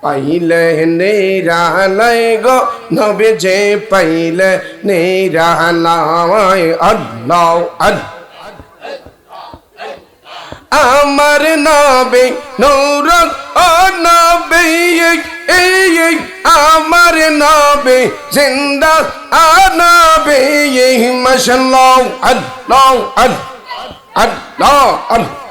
পাইলে নিরালাই গো নবী যে পাইলে নিরালাই আল্লাহ আল্লাহ আমার নবী নূর ও নবী এই আমার নবী জিন্দা নবী মাশাআল্লাহ আল্লাহ আল্লাহ আল্লাহ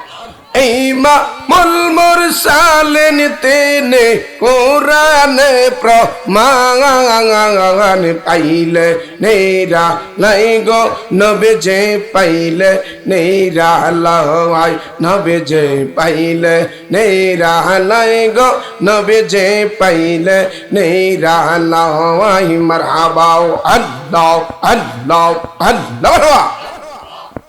ইমামুল মুরসালিন তিনি কোরআনে প্রমাণ পাইলে নিরালাই গো নবী যে পাইলে নিরালাই নবী যে পাইলে নিরালাই গো নবী যে পাইলে নিরালাই মারহাবা আল্লাহ আল্লাহ আল্লাহ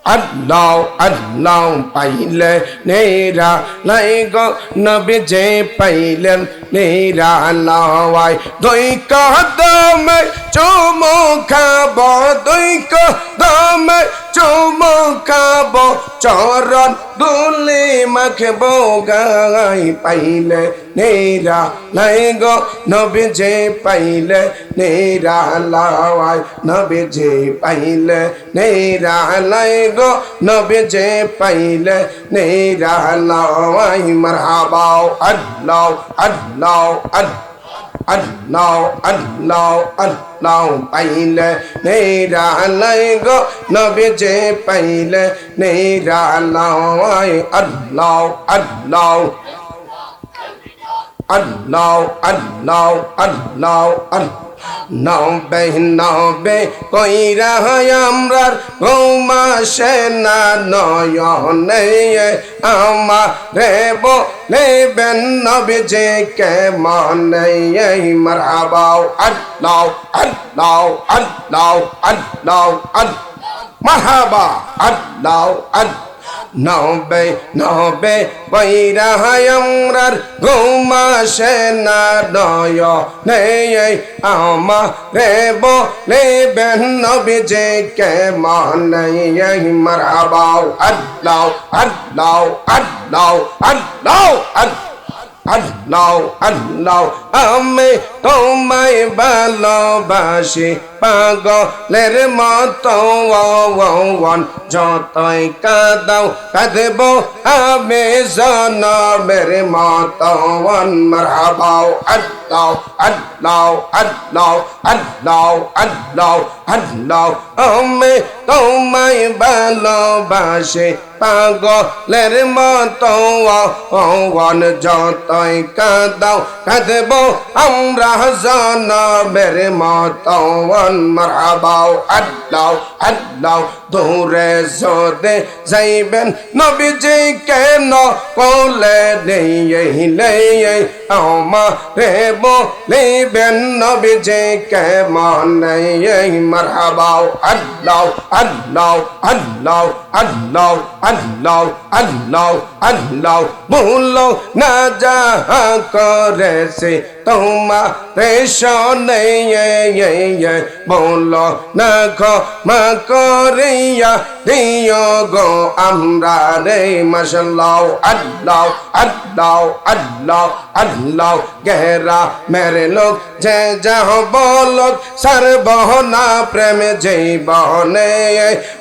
আল্লাহ আল্লাহ পাইলে নিরালাই গো নবী যে পাইলেন নিরালাই দুই কদমে চুমু খাবো দুই কদমে চুমু খাবো চরণ দুলি মাখবো গাই পাইলে নিরালাই গো নবী যে পাইলে নিরালাই নবী যে পাইলে নিরালাই গো নবী যে পাইলে নিরালাই মারহাবা আল্লাহ আল্লাহ আল্লাহ আল্লাহ আল্লাহ পাইলে নিরালাই গো নবী যে পাইলে নিরালাই আল্লাহ আল্লাহ আল্লাহ আল্লাহ আল্লাহ আল্লাহ নবে নবে কইরা আমরার ঘুমাসে না নয়নে আমারে বলেবেন নবী যে কেমনে মারহাবা আল্লাহ আল্লাহ আল্লাহ আল্লাহ আল্লাহ মারহাবা আল্লাহ আল্লাহ নবে নবে কইরা আমরার ঘুমাসে না নয়নে আমারে বলেবেন নবী যে কেমনে মারহাবা আল্লাহ আল্লাহ আল্লাহ আল্লাহ আল্লাহ আল্লাহ আমি তোমায় ভালোবাসি পাগলের মতো যতই কাঁদাও কাঁদব আমি জনমের মতো মারহাবা আল্লাহ আল্লাহ আল্লাহ আল্লাহ আল্লাহ আল্লাহ আমি তোমায় ভালোবাসি পাগলের মতো যতই কাঁদাও কাঁদব আমরা জনমের মতো মারহাবা আল্লাহ আল্লাহ দূরে যদি যাইবেন নবী যে কেন কোলে নেইলে আমারে বলিবেন নবী যে কেমনে মারহাবা আল্লাহ আল্লাহ আল্লাহ আল্লাহ আল্লাহ আল্লাহ আল্লাহ ভুলো না যাহা করেছে তোমারে শোনে বলো না ক্ষমা করিয়া দিও গো আমরা রে মাশাআল্লাহ আল্লাহ আল্লাহ আল্লাহ আল্লাহ গেরা মেরে লোক যে যাহ বলক সর্বনা প্রেম জীবনে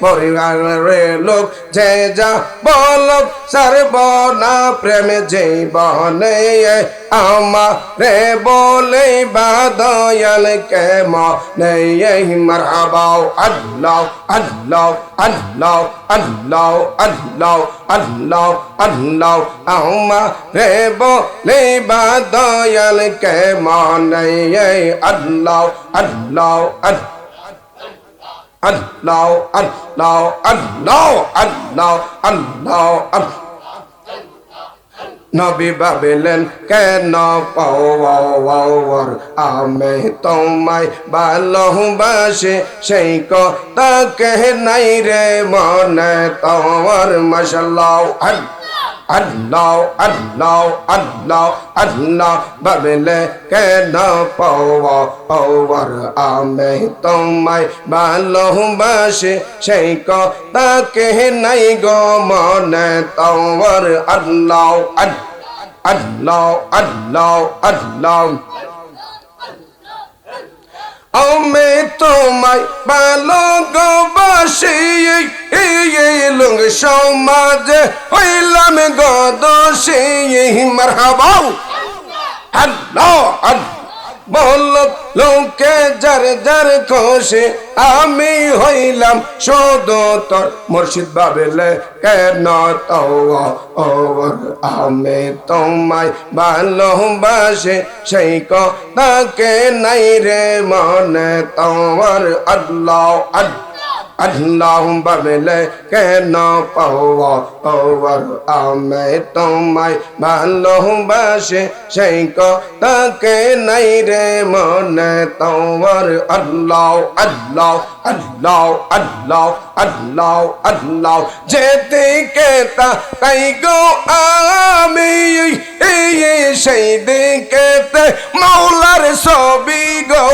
পরিবারের লোক যে যা বলক সর্বনা প্রেম জীবনে আমারে বলে বাদয়াল কেমনে মারহাবা আল্লাহ আল্লাহ আল্লাহ আল্লাহ আল্লাহ আল্লাহ আল্লাহ আমারে বলে বাদয়াল কেমনে আল্লাহ আল্লাহ আল্লাহ আল্লাহ আল্লাহ আল্লাহ আল্লাহ আল্লাহ নবী ভাবিলেন কেন পাওয়ার আমি তোমায় ভালোবাসি সেই কথা কে নাই রে মনে তোমার মাশাআল্লাহ আল্লাহ আল্লাহ আল্লাহ আল্লাহ ভাবিলে কেন পাওয়ার আমি তোমায় ভালোবাসি সেই কথা কে নাই গো মনে তোমার আল্লাহ আল্লাহ আল্লাহ আল্লাহ আমি তোমায় ভালোবাসি এই লোক সমাজে হইলাম গদোষী মারহাবা আল্লাহ আল্লাহ বল লোকে যার যার খুশি আমি হইলাম শুধু তোর মুর্শিদ বাবেলে কেন তোর আমি তোমায় ভালোবাসি সেই কথাকে নাই রে মনে তোমার আল্লাহ আল্লাহ আল্লাহ বাবেলে কেন পাওয়ার আমি তোমায় ভালোবাসি সেই কথাকে নাই রে মনে তোমার আল্লাহ আল্লাহ আল্লাহ আল্লাহ আল্লাহ আল্লাহ যেদিকে তাই গো আমি সেই দিকে মাওলার ছবি গো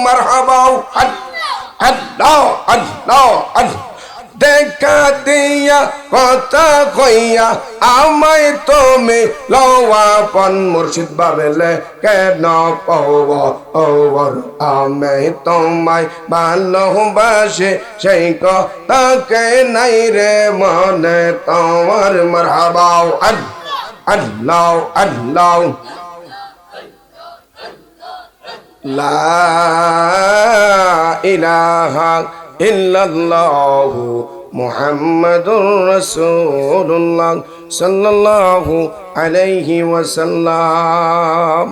মারহাবা আল্লাহ আল্লাহ আল্লাহ দেখা দিয়া কথা কইয়া আমায় তুমি লওয়াপন মুর্শিদ বাবেলে কেন পাওয়ার আমি তোমায় ভালোবাসি সেই কথাকে নাই রে মনে তোমার মারহাবা আল্লাহ আল্লাহ লা ইলাহা ইল্লাল্লাহু মুহাম্মাদুর রাসূলুল্লাহ সাল্লাল্লাহু আলাইহি ওয়াসাল্লাম।